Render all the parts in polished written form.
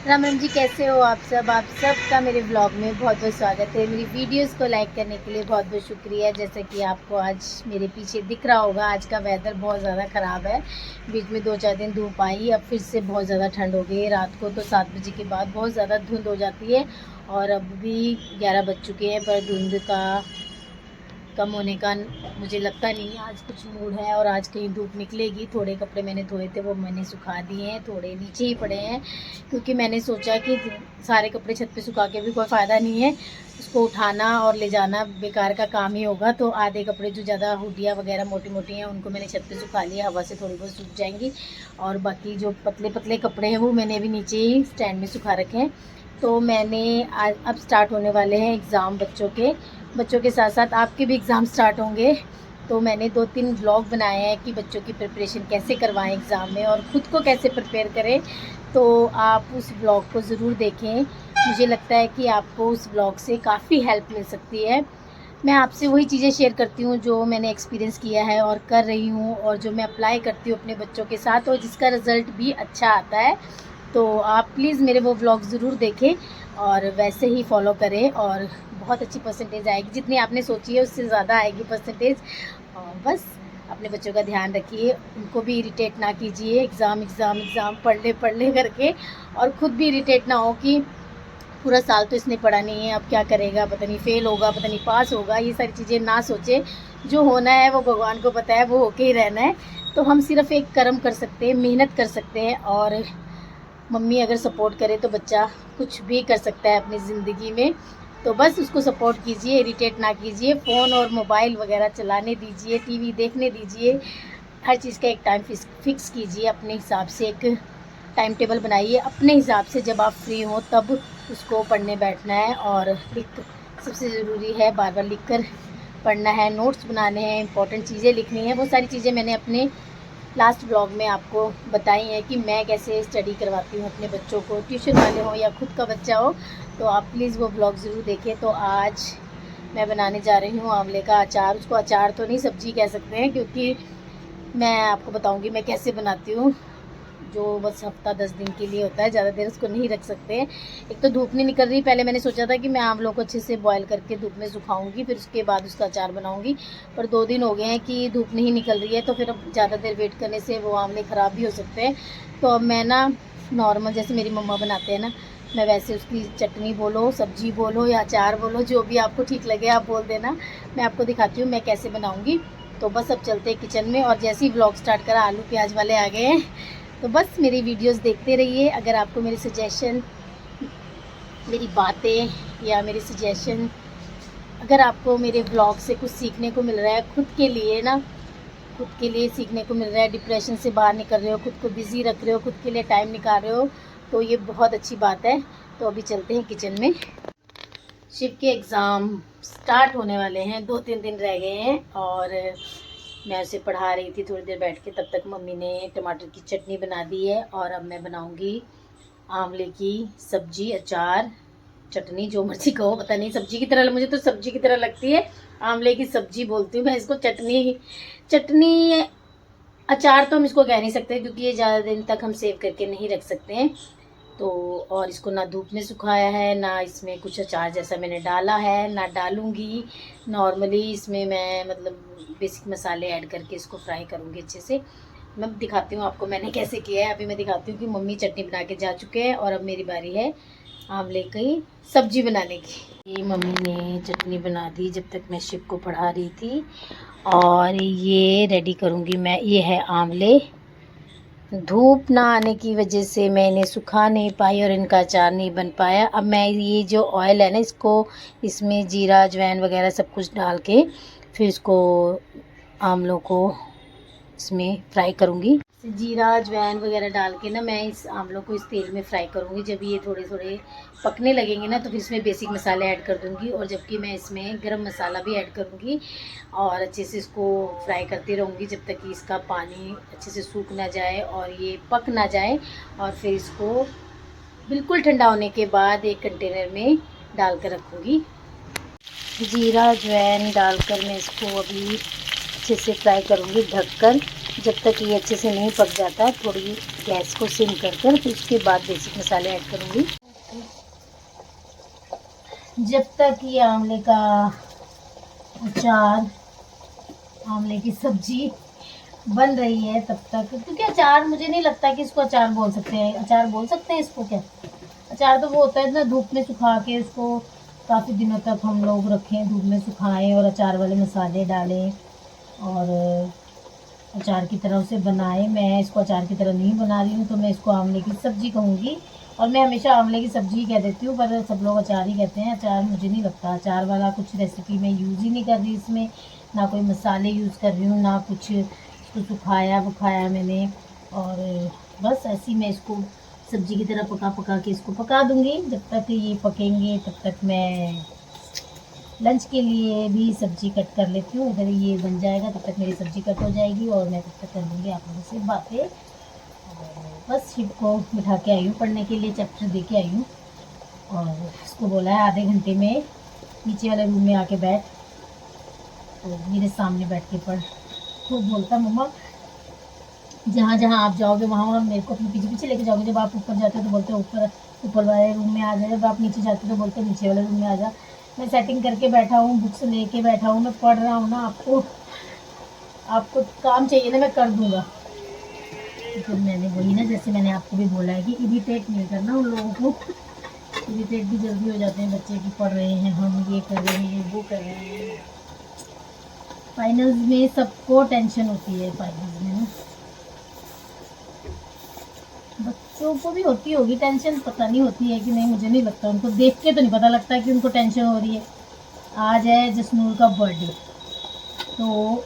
राम राम जी, कैसे हो आप सब का मेरे ब्लॉग में बहुत बहुत स्वागत है। मेरी वीडियोस को लाइक करने के लिए बहुत बहुत शुक्रिया। जैसा कि आपको आज मेरे पीछे दिख रहा होगा, आज का वेदर बहुत ज़्यादा ख़राब है। बीच में 2-4 दिन धूप आई, अब फिर से बहुत ज़्यादा ठंड हो गई है। रात को तो 7 बजे के बाद बहुत ज़्यादा धुंध हो जाती है और अब भी 11 बज चुके हैं, पर धुंध का कम होने का मुझे लगता नहीं। आज कुछ मूड है और आज कहीं धूप निकलेगी। थोड़े कपड़े मैंने धोए थे, वो मैंने सुखा दिए हैं, थोड़े नीचे ही पड़े हैं, क्योंकि मैंने सोचा कि सारे कपड़े छत पे सुखा के भी कोई फ़ायदा नहीं है, उसको उठाना और ले जाना बेकार का काम ही होगा। तो आधे कपड़े जो ज़्यादा हुडिया वगैरह मोटी मोटी हैं उनको मैंने छत पे सुखा लिया, हवा से थोड़ी बहुत सूख जाएंगी। और बाकी जो पतले पतले कपड़े हैं वो मैंने अभी नीचे ही स्टैंड में सुखा रखे हैं। तो मैंने आज अब स्टार्ट होने वाले हैं एग्ज़ाम बच्चों के साथ साथ आपके भी एग्ज़ाम स्टार्ट होंगे। तो मैंने 2-3 व्लॉग बनाए हैं कि बच्चों की प्रिपरेशन कैसे करवाएं एग्ज़ाम में और ख़ुद को कैसे प्रिपेयर करें। तो आप उस व्लॉग को ज़रूर देखें। मुझे लगता है कि आपको उस व्लॉग से काफ़ी हेल्प मिल सकती है। मैं आपसे वही चीज़ें शेयर करती हूँ जो मैंने एक्सपीरियंस किया है और कर रही हूँ, और जो मैं अप्लाई करती हूँ अपने बच्चों के साथ और जिसका रिज़ल्ट भी अच्छा आता है। तो आप प्लीज़ मेरे वो व्लॉग ज़रूर देखें और वैसे ही फॉलो करें, और बहुत अच्छी परसेंटेज आएगी। जितनी आपने सोची है उससे ज़्यादा आएगी परसेंटेज। और बस अपने बच्चों का ध्यान रखिए, उनको भी इरिटेट ना कीजिए एग्ज़ाम एग्ज़ाम एग्ज़ाम पढ़ ले करके, और ख़ुद भी इरिटेट ना हो कि पूरा साल तो इसने पढ़ा नहीं है, अब क्या करेगा, पता नहीं फ़ेल होगा, पता नहीं पास होगा। ये सारी चीज़ें ना सोचें। जो होना है वो भगवान को पता है, वो होके ही रहना है। तो हम सिर्फ़ एक कर्म कर सकते हैं, मेहनत कर सकते हैं, और मम्मी अगर सपोर्ट करे तो बच्चा कुछ भी कर सकता है अपनी ज़िंदगी में। तो बस उसको सपोर्ट कीजिए, इरिटेट ना कीजिए, फ़ोन और मोबाइल वगैरह चलाने दीजिए, टीवी देखने दीजिए। हर चीज़ का एक टाइम फिक्स कीजिए, अपने हिसाब से एक टाइम टेबल बनाइए अपने हिसाब से। जब आप फ्री हो तब उसको पढ़ने बैठना है, और सबसे ज़रूरी है बार बार लिख कर पढ़ना है, नोट्स बनाने हैं, इंपॉर्टेंट चीज़ें लिखनी है। वो सारी चीज़ें मैंने अपने लास्ट ब्लॉग में आपको बताई हैं कि मैं कैसे स्टडी करवाती हूँ अपने बच्चों को, ट्यूशन वाले हों या खुद का बच्चा हो। तो आप प्लीज़ वो ब्लॉग ज़रूर देखें। तो आज मैं बनाने जा रही हूँ आंवले का अचार। उसको अचार तो नहीं, सब्जी कह सकते हैं, क्योंकि मैं आपको बताऊँगी मैं कैसे बनाती हूँ। जो बस हफ्ता 10 दिन के लिए होता है, ज़्यादा देर उसको नहीं रख सकते। एक तो धूप नहीं निकल रही। पहले मैंने सोचा था कि मैं आंवलों को अच्छे से बॉयल करके धूप में सुखाऊंगी, फिर उसके बाद उसका अचार बनाऊंगी। पर 2 दिन हो गए हैं कि धूप नहीं निकल रही है, तो फिर अब ज़्यादा देर वेट करने से वो आंवले ख़राब भी हो सकते हैं। तो अब मैं ना नॉर्मल जैसे मेरी मम्मा बनाते हैं ना, मैं वैसे उसकी चटनी बोलो, सब्जी बोलो या अचार बोलो, जो भी आपको ठीक लगे आप बोल देना। मैं आपको दिखाती हूँ मैं कैसे बनाऊँगी। तो बस अब चलते हैं किचन में, और जैसे ही ब्लॉग स्टार्ट करा आलू प्याज वाले आ गए हैं। तो बस मेरी वीडियोस देखते रहिए। अगर आपको मेरे सजेशन, मेरी बातें या मेरे सजेशन, अगर आपको मेरे ब्लॉग से कुछ सीखने को मिल रहा है, खुद के लिए ना, खुद के लिए सीखने को मिल रहा है, डिप्रेशन से बाहर निकल रहे हो, खुद को बिज़ी रख रहे हो, खुद के लिए टाइम निकाल रहे हो, तो ये बहुत अच्छी बात है। तो अभी चलते हैं किचन में। शिव के एग्ज़ाम स्टार्ट होने वाले हैं, 2-3 दिन रह गए हैं, और मैं उसे पढ़ा रही थी थोड़ी देर बैठ के। तब तक मम्मी ने टमाटर की चटनी बना दी है, और अब मैं बनाऊंगी आंवले की सब्जी, अचार, चटनी, जो मर्जी कहो, पता नहीं सब्जी की तरह, मुझे तो सब्जी की तरह लगती है। आंवले की सब्जी बोलती हूँ मैं इसको, चटनी चटनी अचार तो हम इसको कह नहीं सकते, क्योंकि ये ज़्यादा दिन तक हम सेव करके नहीं रख सकते हैं। तो और इसको ना धूप में सुखाया है, ना इसमें कुछ अचार जैसा मैंने डाला है, ना डालूंगी। नॉर्मली इसमें मैं मतलब बेसिक मसाले ऐड करके इसको फ्राई करूँगी अच्छे से। मैं दिखाती हूँ आपको मैंने कैसे किया है। अभी मैं दिखाती हूँ कि मम्मी चटनी बना के जा चुके हैं, और अब मेरी बारी है आंवले की सब्जी बनाने की। ये मम्मी ने चटनी बना दी जब तक मैं शिव को पढ़ा रही थी, और ये रेडी करूँगी मैं। ये है आंवले, धूप ना आने की वजह से मैं इन्हें सुखा नहीं पाई और इनका अचार नहीं बन पाया। अब मैं ये जो ऑयल है ना, इसको, इसमें जीरा अजवाइन वगैरह सब कुछ डाल के फिर इसको, आंवलों को इसमें फ्राई करूँगी। जीरा अजवाइन वगैरह डाल के ना मैं इस आंवलों को इस तेल में फ्राई करूँगी। जब ये थोड़े थोड़े पकने लगेंगे ना, तो फिर इसमें बेसिक मसाले ऐड कर दूँगी, और जबकि मैं इसमें गरम मसाला भी ऐड करूँगी, और अच्छे से इसको फ्राई करती रहूँगी जब तक कि इसका पानी अच्छे से सूख ना जाए और ये पक ना जाए। और फिर इसको बिल्कुल ठंडा होने के बाद एक कंटेनर में डाल कर रखूँगी। जीरा अजवाइन डालकर मैं इसको अभी अच्छे से फ्राई करूँगी ढककर। जब तक ये अच्छे से नहीं पक जाता थोड़ी गैस को सिम कर कर, फिर उसके बाद बेसिक मसाले ऐड करूँगी। जब तक ये आंवले का अचार, आंवले की सब्जी बन रही है तब तक, क्योंकि अचार मुझे नहीं लगता कि इसको अचार बोल सकते हैं। अचार बोल सकते हैं इसको क्या? अचार तो वो होता है ना, धूप में सुखा के उसको काफ़ी दिनों तक हम लोग रखें, धूप में सुखाएं और अचार वाले मसाले डालें और अचार की तरह उसे बनाएं। मैं इसको अचार की तरह नहीं बना रही हूँ, तो मैं इसको आंवले की सब्ज़ी कहूँगी। और मैं हमेशा आंवले की सब्ज़ी ही कह देती हूँ, पर सब लोग अचार ही कहते हैं। अचार मुझे नहीं लगता, अचार वाला कुछ रेसिपी मैं यूज़ ही नहीं कर रही इसमें, ना कोई मसाले यूज़ कर रही हूँ, ना कुछ इसको सुखाया बुखाया मैंने। और बस ऐसे ही मैं इसको सब्ज़ी की तरह पका पका के इसको पका दूँगी। जब तक ये पकेंगे तब तक मैं लंच के लिए भी सब्ज़ी कट कर लेती हूँ। इधर ये बन जाएगा तब तक मेरी सब्ज़ी कट हो जाएगी और मैं तब तक कर लूँगी आप लोगों से बातें। और बस शिव को बिठा के आई हूँ पढ़ने के लिए, चैप्टर दे के आई हूँ और उसको बोला है आधे घंटे में नीचे वाले रूम में आके बैठ, तो मेरे सामने बैठ के पढ़। तो बोलता मम्मा जहाँ जहाँ आप जाओगे वहाँ वहाँ मेरे को अपने पीछे पीछे लेके जाओगे। जब आप ऊपर जाते हो तो बोलते हो ऊपर वाले रूम में आ जा, जब आप नीचे जाते हो तो बोलते हो नीचे वाले रूम में आ जा। मैं सेटिंग करके बैठा हूँ, बुक्स लेके बैठा हूँ, मैं पढ़ रहा हूँ ना। आपको काम चाहिए ना, मैं कर दूँगा। तो मैंने वही ना, जैसे मैंने आपको भी बोला है कि इरिटेट नहीं करना उन लोगों को। इरिटेट भी जल्दी हो जाते हैं बच्चे की, पढ़ रहे हैं हम, ये कर रहे हैं वो कर रहे हैं। फाइनल्स में सबको टेंशन होती है, फाइनल्स में ना बच्चों को भी होती होगी टेंशन, पता नहीं होती है कि नहीं, मुझे नहीं लगता। उनको देख के तो नहीं पता लगता कि उनको टेंशन हो रही है। आज है जसनूर का बर्थडे, तो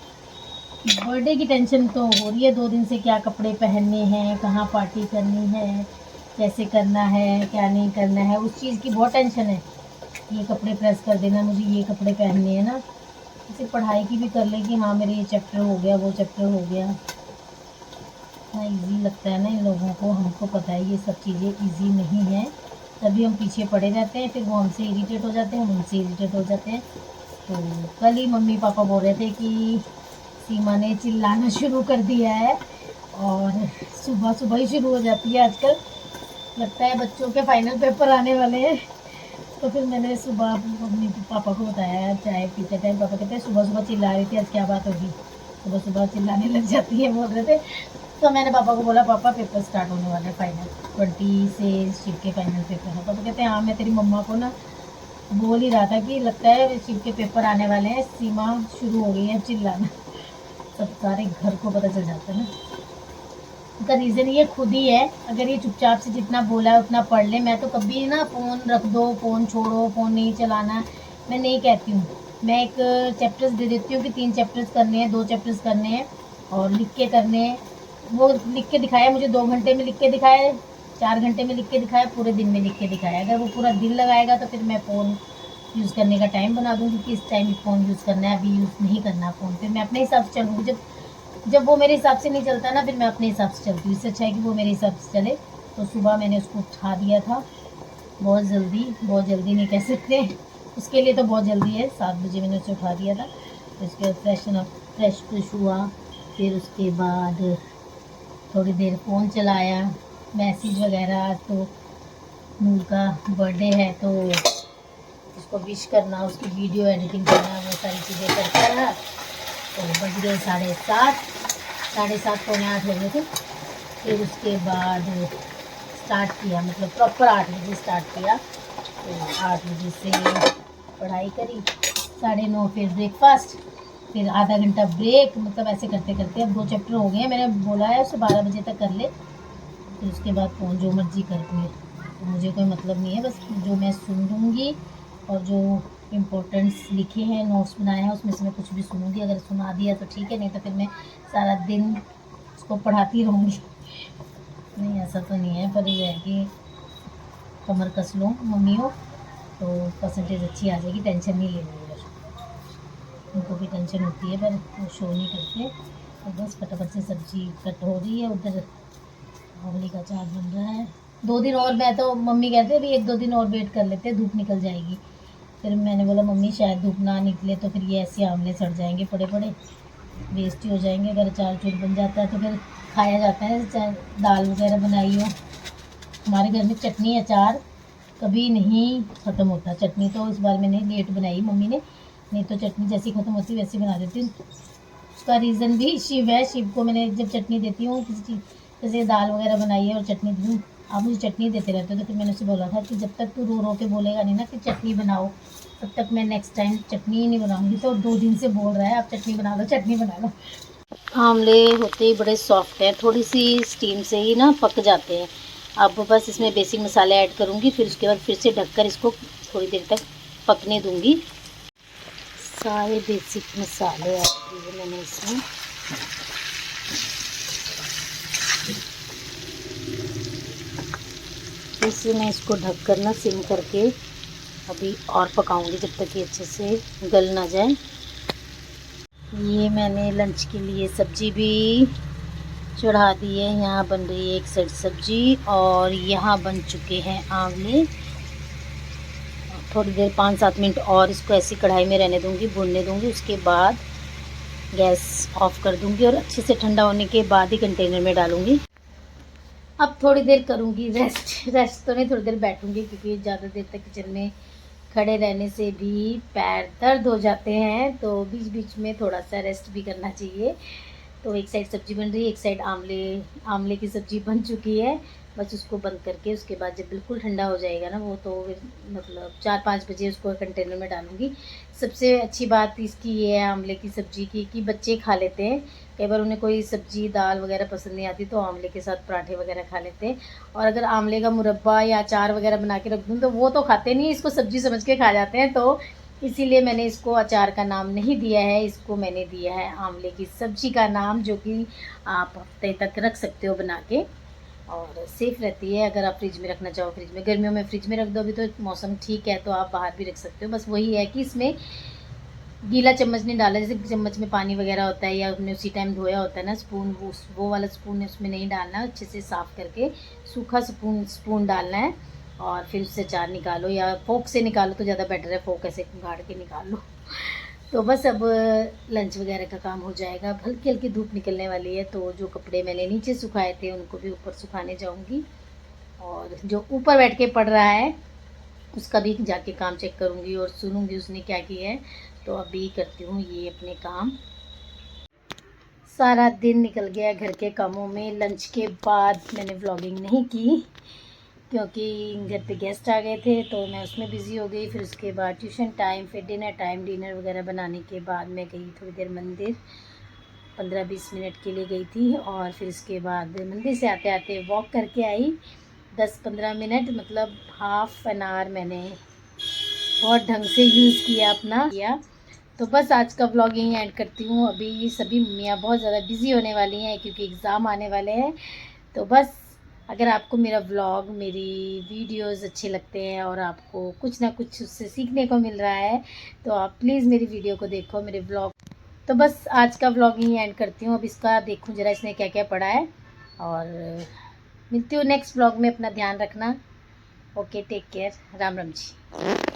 बर्थडे की टेंशन तो हो रही है 2 दिन से। क्या कपड़े पहनने हैं, कहाँ पार्टी करनी है, कैसे करना है, क्या नहीं करना है, उस चीज़ की बहुत टेंशन है। ये कपड़े प्रेस कर देना, मुझे ये कपड़े पहनने हैं ना। इसे पढ़ाई की भी कर ले कि हाँ मेरे ये चैप्टर हो गया, वो चैप्टर हो गया। इतना ईजी लगता है ना इन लोगों को, हमको पता है ये सब चीज़ें ईजी नहीं है, तभी हम पीछे पड़े रहते हैं। फिर वो हमसे इरिटेट हो जाते हैं, हम उनसे इरिटेट हो जाते हैं। तो कल ही मम्मी पापा बोल रहे थे कि सीमा ने चिल्लाना शुरू कर दिया है और सुबह सुबह ही शुरू हो जाती है आजकल। लगता है बच्चों के फाइनल पेपर आने वाले हैं। तो फिर मैंने सुबह मम्मी पापा को बताया, चाय पीते टाइम पापा कहते हैं सुबह सुबह चिल्ला रही थी, आज क्या बात होगी, सुबह सुबह चिल्लाने लग जाती है, बोल रहे थे। तो मैंने पापा को बोला पापा पेपर स्टार्ट होने वाले हैं, फाइनल 20 से शिव के फाइनल पेपर है। पापा कहते हैं हाँ, मैं तेरी मम्मा को ना बोल ही रहा था कि लगता है शिव के पेपर आने वाले हैं, सीमा शुरू हो गई है चिल्लाना। सब सारे घर को पता चल जाता है ना। उसका रीज़न ये खुद ही है, अगर ये चुपचाप से जितना बोला है उतना पढ़ ले। मैं तो कभी ना फ़ोन रख दो, फ़ोन छोड़ो, फ़ोन नहीं चलाना, मैं नहीं कहती हूँ। मैं एक चैप्टर्स दे देती हूँ कि 3 चैप्टर्स करने हैं, 2 चैप्टर्स करने हैं और लिख के करने हैं। वो लिख के दिखाया मुझे, 2 घंटे में लिख के दिखाया, 4 घंटे में लिख के दिखाया, पूरे दिन में लिख के दिखाया। अगर वो पूरा दिन लगाएगा तो फिर मैं फ़ोन यूज़ करने का टाइम बना दूँगी कि इस टाइम फ़ोन यूज़ करना है, अभी यूज़ नहीं करना फ़ोन। फिर मैं अपने हिसाब से चलूँगी। जब वो मेरे हिसाब से नहीं चलता ना, फिर मैं अपने हिसाब से चलती हूँ। इससे अच्छा है कि वो मेरे हिसाब से चले। तो सुबह मैंने उसको उठा दिया था बहुत जल्दी नहीं कह सकते, उसके लिए तो बहुत जल्दी है, 7 बजे मैंने उसे उठा दिया था। तो उसके बाद फ्रेश हुआ, फिर उसके बाद थोड़ी देर फ़ोन चलाया, मैसेज वगैरह। तो नूर का बर्थडे है तो उसको विश करना, उसकी वीडियो एडिटिंग करना, वो सारी चीज़ें करता रहा। तो बज गए 7:30 पौने 8 हो गए थे। फिर उसके बाद स्टार्ट किया, मतलब प्रॉपर 8 बजे स्टार्ट किया। तो 8 बजे से पढ़ाई करी, 9:30 फिर ब्रेकफास्ट, फिर आधा घंटा ब्रेक, मतलब ऐसे करते करते अब 2 चैप्टर हो गए हैं। मैंने बोला है उसे 12 बजे तक कर ले, फिर उसके बाद फ़ोन जो मर्जी कर ले, तो मुझे कोई मतलब नहीं है। बस जो मैं सुन लूँगी और जो इम्पोर्टेंट्स लिखे हैं, नोट्स बनाए हैं, उसमें से मैं कुछ भी सुनूँगी। अगर सुना दिया तो ठीक है, नहीं तो फिर मैं सारा दिन उसको पढ़ाती रहूँगी। नहीं ऐसा तो नहीं है, पर ये है कि कमर कस लो मम्मी हो तो परसेंटेज अच्छी आ जाएगी, टेंशन नहीं लेनी है। उनको भी टेंशन होती है पर वो शो नहीं करते। तो बस फटाफट से सब्ज़ी कट हो रही है, उधर आंवले का अचार बन रहा है। 2 दिन और, मैं तो मम्मी कहते हैं अभी 1-2 दिन और वेट कर लेते हैं, धूप निकल जाएगी। फिर मैंने बोला मम्मी शायद धूप ना निकले तो फिर ये ऐसे आंवले सड़ जाएंगे पड़े पड़े, वेस्ट ही हो जाएंगे। अगर अचार चूर बन जाता है तो फिर खाया जाता है, चाहे दाल वगैरह बनाई हो। हमारे घर में चटनी अचार कभी नहीं ख़त्म होता। चटनी तो इस बार मैंने लेट बनाई मम्मी ने, नहीं तो चटनी जैसी ख़त्म होती वैसी बना देती हूँ। उसका रीज़न भी शिव है। शिव को मैंने जब चटनी देती हूँ किसी चीज़, जैसे दाल वगैरह बनाई है और चटनी दूँ, आप मुझे चटनी देते रहते हो, तो फिर मैंने उसे बोला था कि जब तक तू रो रो के बोलेगा नहीं ना कि चटनी बनाओ, तब तक मैं नेक्स्ट टाइम चटनी ही नहीं बनाऊँगी। तो 2 दिन से बोल रहा है आप चटनी बना लो, चटनी बना लो। आमले होते ही बड़े सॉफ्ट हैं, थोड़ी सी स्टीम से ही ना पक जाते हैं। अब बस इसमें बेसिक मसाले ऐड करूँगी, फिर उसके बाद फिर से ढककर इसको थोड़ी देर तक पकने दूँगी। सारे बेसिक मसाले ऐड किए मैंने इसमें। फिर से मैं इसको ढककर ना सिम करके अभी और पकाऊंगी जब तक ये अच्छे से गल ना जाए। ये मैंने लंच के लिए सब्जी भी चढ़ा दी है। यहाँ बन रही है एक साइड सब्जी और यहाँ बन चुके हैं आंवले। थोड़ी देर 5-7 मिनट और इसको ऐसी कढ़ाई में रहने दूँगी, भूनने दूँगी। उसके बाद गैस ऑफ कर दूँगी और अच्छे से ठंडा होने के बाद ही कंटेनर में डालूँगी। अब थोड़ी देर करूँगी रेस्ट तो नहीं, थोड़ी देर बैठूँगी, क्योंकि ज़्यादा देर तक किचन में खड़े रहने से भी पैर दर्द हो जाते हैं। तो बीच बीच में थोड़ा सा रेस्ट भी करना चाहिए। तो एक साइड सब्ज़ी बन रही है, एक साइड आमले की सब्ज़ी बन चुकी है। बस उसको बंद करके उसके बाद जब बिल्कुल ठंडा हो जाएगा ना वो, तो मतलब 4-5 बजे उसको कंटेनर में डालूँगी। सबसे अच्छी बात इसकी ये है आमले की सब्ज़ी की कि बच्चे खा लेते हैं। कई बार उन्हें कोई सब्ज़ी दाल वगैरह पसंद नहीं आती तो आमले के साथ पराठे वगैरह खा लेते हैं। और अगर आमले का मुरब्बा या अचार वगैरह बना के रख दूँ तो वो तो खाते नहीं, इसको सब्ज़ी समझ के खा जाते हैं। तो इसीलिए मैंने इसको अचार का नाम नहीं दिया है, इसको मैंने दिया है आमले की सब्ज़ी का नाम, जो कि आप हफ्ते तक रख सकते हो बना के और सेफ़ रहती है। अगर आप फ्रिज में रखना चाहो फ्रिज में, गर्मियों में फ्रिज में रख दो, अभी तो मौसम ठीक है तो आप बाहर भी रख सकते हो। बस वही है कि इसमें गीला चम्मच नहीं डाला, जैसे चम्मच में पानी वगैरह होता है या हमने उसी टाइम धोया होता है ना स्पून, वो वाला स्पून उसमें नहीं डालना। अच्छे से साफ़ करके सूखा स्पून डालना है और फिर उससे अचार निकालो, या फोक से निकालो तो ज़्यादा बेटर है, फोक ऐसे गाड़ के निकाल लो। तो बस अब लंच वगैरह का काम हो जाएगा। अब हल्की हल्की धूप निकलने वाली है, तो जो कपड़े मैंने नीचे सुखाए थे उनको भी ऊपर सुखाने जाऊंगी, और जो ऊपर बैठ के पड़ रहा है उसका भी जाके काम चेक करूंगी और सुनूंगी उसने क्या किया है। तो अभी करती हूँ ये अपने काम। सारा दिन निकल गया घर के कामों में। लंच के बाद मैंने व्लॉगिंग नहीं की क्योंकि घर पे गेस्ट आ गए थे, तो मैं उसमें बिज़ी हो गई। फिर उसके बाद ट्यूशन टाइम, फिर डिनर टाइम। डिनर वगैरह बनाने के बाद मैं गई थोड़ी देर मंदिर, 15-20 मिनट के लिए गई थी, और फिर उसके बाद मंदिर से आते आते वॉक करके आई 10-15 मिनट, मतलब हाफ़ एन आवर मैंने बहुत ढंग से यूज़ किया अपना किया। तो बस आज का व्लॉग यहीं ऐड करती हूँ। अभी सभी मम्मियाँ बहुत ज़्यादा बिज़ी होने वाली हैं क्योंकि एग्ज़ाम आने वाले हैं। तो बस अगर आपको मेरा व्लॉग, मेरी वीडियोस अच्छे लगते हैं और आपको कुछ ना कुछ उससे सीखने को मिल रहा है, तो आप प्लीज़ मेरी वीडियो को देखो, मेरे व्लॉग। तो बस आज का व्लॉग यहीं एंड करती हूँ। अब इसका देखूँ ज़रा इसने क्या क्या पढ़ा है, और मिलती हूँ नेक्स्ट व्लॉग में। अपना ध्यान रखना। Okay, take care. Ram Ram जी।